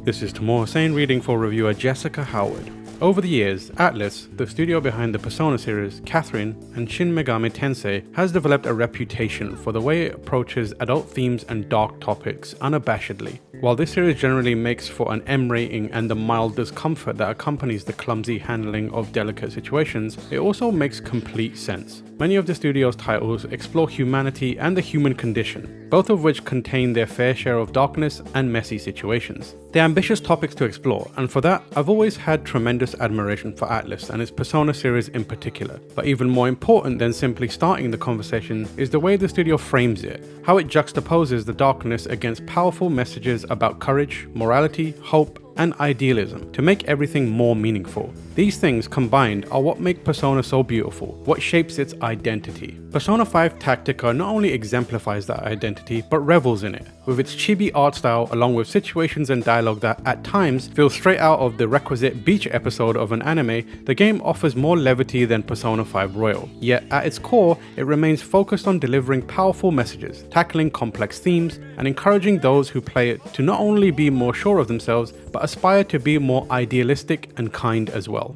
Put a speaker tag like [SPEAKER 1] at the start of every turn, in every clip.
[SPEAKER 1] This is Tamor Hussain reading for reviewer Jessica Howard. Over the years, Atlus, the studio behind the Persona series, Catherine, and Shin Megami Tensei, has developed a reputation for the way it approaches adult themes and dark topics unabashedly. While this series generally makes for an M rating and the mild discomfort that accompanies the clumsy handling of delicate situations, it also makes complete sense. Many of the studio's titles explore humanity and the human condition, both of which contain their fair share of darkness and messy situations. They're ambitious topics to explore, and for that, I've always had tremendous admiration for Atlus and its Persona series in particular. But even more important than simply starting the conversation is the way the studio frames it, how it juxtaposes the darkness against powerful messages about courage, morality, hope, and idealism to make everything more meaningful. These things combined are what make Persona so beautiful, what shapes its identity. Persona 5 Tactica not only exemplifies that identity, but revels in it, with its chibi art style along with situations and dialogue that at times feel straight out of the requisite beach episode of an anime. The game offers more levity than Persona 5 Royal, yet at its core it remains focused on delivering powerful messages, tackling complex themes, and encouraging those who play it to not only be more sure of themselves, but aspire to be more idealistic and kind as well.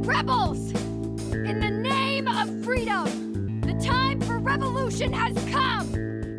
[SPEAKER 2] Rebels! In the name of freedom, the time for revolution has come!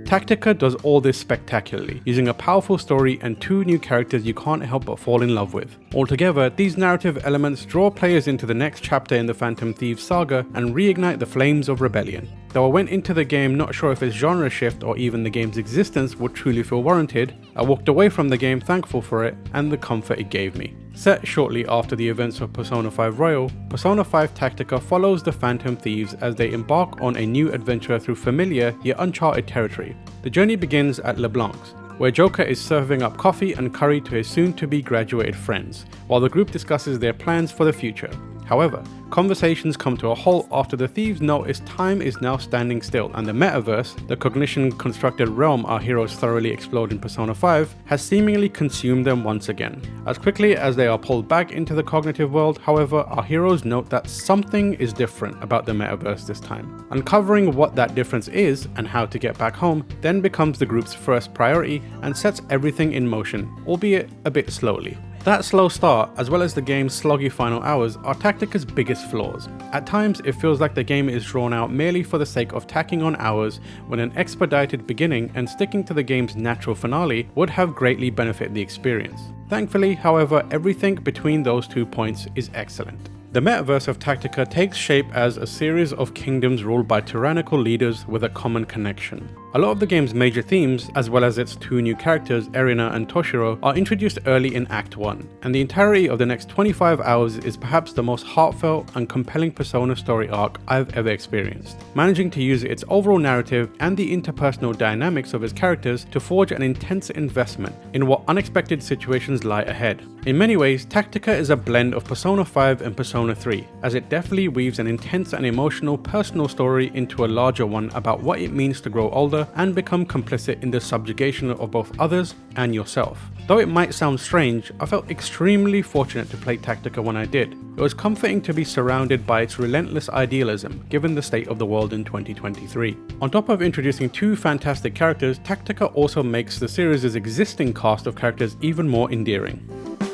[SPEAKER 1] Tactica does all this spectacularly, using a powerful story and two new characters you can't help but fall in love with. Altogether, these narrative elements draw players into the next chapter in the Phantom Thieves saga and reignite the flames of rebellion. Though I went into the game not sure if its genre shift or even the game's existence would truly feel warranted, I walked away from the game thankful for it and the comfort it gave me. Set shortly after the events of Persona 5 Royal, Persona 5 Tactica follows the Phantom Thieves as they embark on a new adventure through familiar yet uncharted territory. The journey begins at LeBlanc's, where Joker is serving up coffee and curry to his soon-to-be graduated friends, while the group discusses their plans for the future. However, conversations come to a halt after the thieves notice time is now standing still and the metaverse, the cognition-constructed realm our heroes thoroughly explored in Persona 5, has seemingly consumed them once again. As quickly as they are pulled back into the cognitive world, however, our heroes note that something is different about the metaverse this time. Uncovering what that difference is and how to get back home then becomes the group's first priority and sets everything in motion, albeit a bit slowly. That slow start, as well as the game's sloggy final hours, are Tactica's biggest flaws. At times, it feels like the game is drawn out merely for the sake of tacking on hours, when an expedited beginning and sticking to the game's natural finale would have greatly benefited the experience. Thankfully, however, everything between those 2 points is excellent. The metaverse of Tactica takes shape as a series of kingdoms ruled by tyrannical leaders with a common connection. A lot of the game's major themes, as well as its two new characters, Erina and Toshiro, are introduced early in Act 1, and the entirety of the next 25 hours is perhaps the most heartfelt and compelling Persona story arc I've ever experienced, managing to use its overall narrative and the interpersonal dynamics of its characters to forge an intense investment in what unexpected situations lie ahead. In many ways, Tactica is a blend of Persona 5 and Persona 3, as it deftly weaves an intense and emotional personal story into a larger one about what it means to grow older and become complicit in the subjugation of both others and yourself. Though it might sound strange, I felt extremely fortunate to play Tactica when I did. It was comforting to be surrounded by its relentless idealism, given the state of the world in 2023. On top of introducing two fantastic characters, Tactica also makes the series' existing cast of characters even more endearing.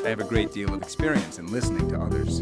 [SPEAKER 3] I have a great deal of experience in listening to others.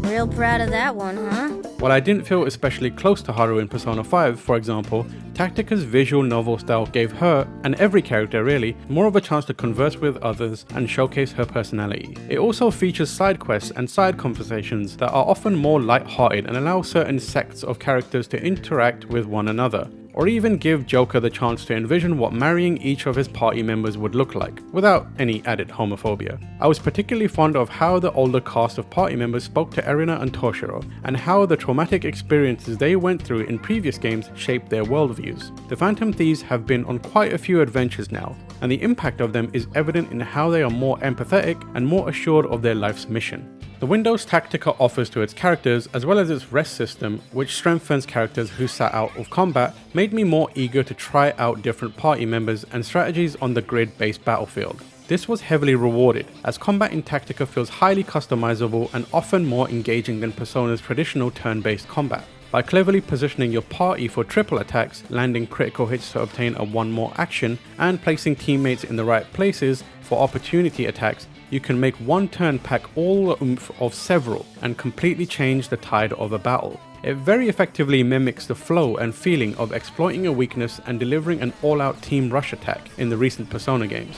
[SPEAKER 4] Real proud of that one, huh?
[SPEAKER 1] While I didn't feel especially close to Haru in Persona 5, for example, Tactica's visual novel style gave her, and every character really, more of a chance to converse with others and showcase her personality. It also features side quests and side conversations that are often more light-hearted and allow certain sects of characters to interact with one another, or even give Joker the chance to envision what marrying each of his party members would look like, without any added homophobia. I was particularly fond of how the older cast of party members spoke to Erina and Toshiro, and how the traumatic experiences they went through in previous games shaped their worldviews. The Phantom Thieves have been on quite a few adventures now, and the impact of them is evident in how they are more empathetic and more assured of their life's mission. The windows Tactica offers to its characters, as well as its rest system, which strengthens characters who sat out of combat, made me more eager to try out different party members and strategies on the grid-based battlefield. This was heavily rewarded, as combat in Tactica feels highly customizable and often more engaging than Persona's traditional turn-based combat. By cleverly positioning your party for triple attacks, landing critical hits to obtain a 1 more action, and placing teammates in the right places for opportunity attacks, you can make one turn pack all the oomph of several and completely change the tide of a battle. It very effectively mimics the flow and feeling of exploiting a weakness and delivering an all-out team rush attack in the recent Persona games.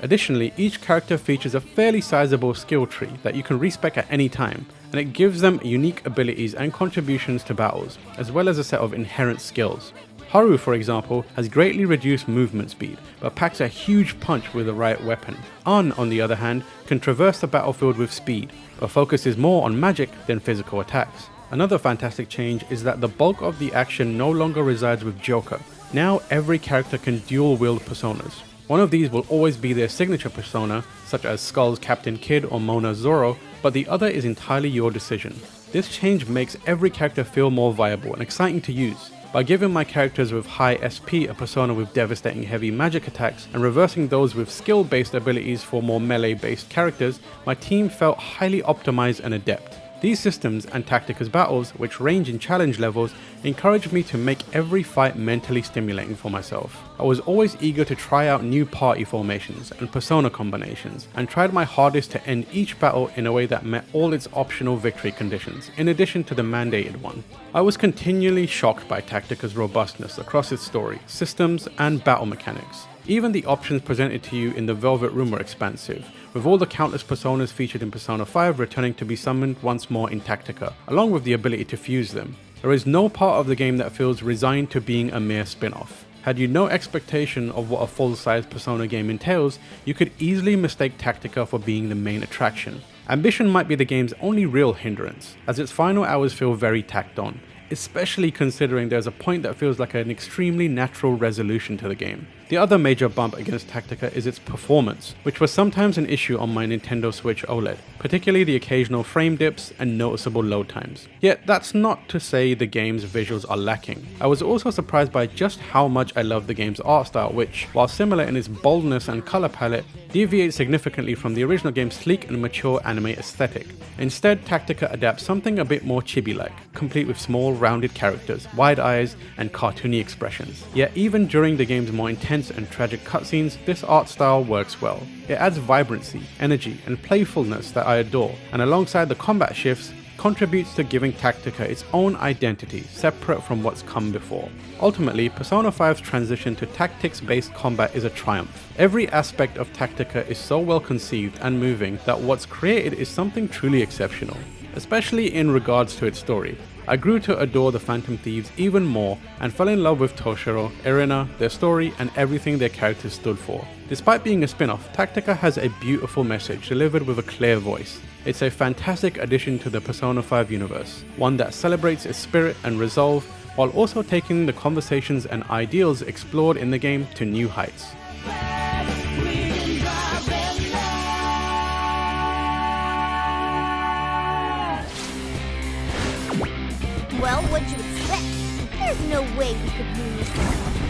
[SPEAKER 1] Additionally, each character features a fairly sizable skill tree that you can respec at any time, and it gives them unique abilities and contributions to battles, as well as a set of inherent skills. Haru, for example, has greatly reduced movement speed, but packs a huge punch with the right weapon. An, on the other hand, can traverse the battlefield with speed, but focuses more on magic than physical attacks. Another fantastic change is that the bulk of the action no longer resides with Joker. Now every character can dual-wield personas. One of these will always be their signature persona, such as Skull's Captain Kidd or Mona's Zoro, but the other is entirely your decision. This change makes every character feel more viable and exciting to use. By giving my characters with high SP a persona with devastating heavy magic attacks and reversing those with skill-based abilities for more melee-based characters, my team felt highly optimized and adept. These systems and Tactica's battles, which range in challenge levels, encouraged me to make every fight mentally stimulating for myself. I was always eager to try out new party formations and persona combinations, and tried my hardest to end each battle in a way that met all its optional victory conditions, in addition to the mandated one. I was continually shocked by Tactica's robustness across its story, systems, and battle mechanics. Even the options presented to you in the Velvet Room were expansive, with all the countless personas featured in Persona 5 returning to be summoned once more in Tactica, along with the ability to fuse them. There is no part of the game that feels resigned to being a mere spin-off. Had you no expectation of what a full-size Persona game entails, you could easily mistake Tactica for being the main attraction. Ambition might be the game's only real hindrance, as its final hours feel very tacked on, especially considering there's a point that feels like an extremely natural resolution to the game. The other major bump against Tactica is its performance, which was sometimes an issue on my Nintendo Switch OLED, particularly the occasional frame dips and noticeable load times. Yet that's not to say the game's visuals are lacking. I was also surprised by just how much I love the game's art style, which, while similar in its boldness and color palette, deviates significantly from the original game's sleek and mature anime aesthetic. Instead, Tactica adapts something a bit more chibi-like, complete with small, rounded characters, wide eyes, and cartoony expressions. Yet even during the game's more intense and tragic cutscenes, this art style works well. It adds vibrancy, energy, and playfulness that I adore, and alongside the combat shifts, contributes to giving Tactica its own identity, separate from what's come before. Ultimately, Persona 5's transition to tactics-based combat is a triumph. Every aspect of Tactica is so well conceived and moving that what's created is something truly exceptional, especially in regards to its story. I grew to adore the Phantom Thieves even more and fell in love with Toshiro, Irina, their story, and everything their characters stood for. Despite being a spin-off, Tactica has a beautiful message delivered with a clear voice. It's a fantastic addition to the Persona 5 universe, one that celebrates its spirit and resolve, while also taking the conversations and ideals explored in the game to new heights.
[SPEAKER 4] Well, what'd you expect? There's no way we could lose.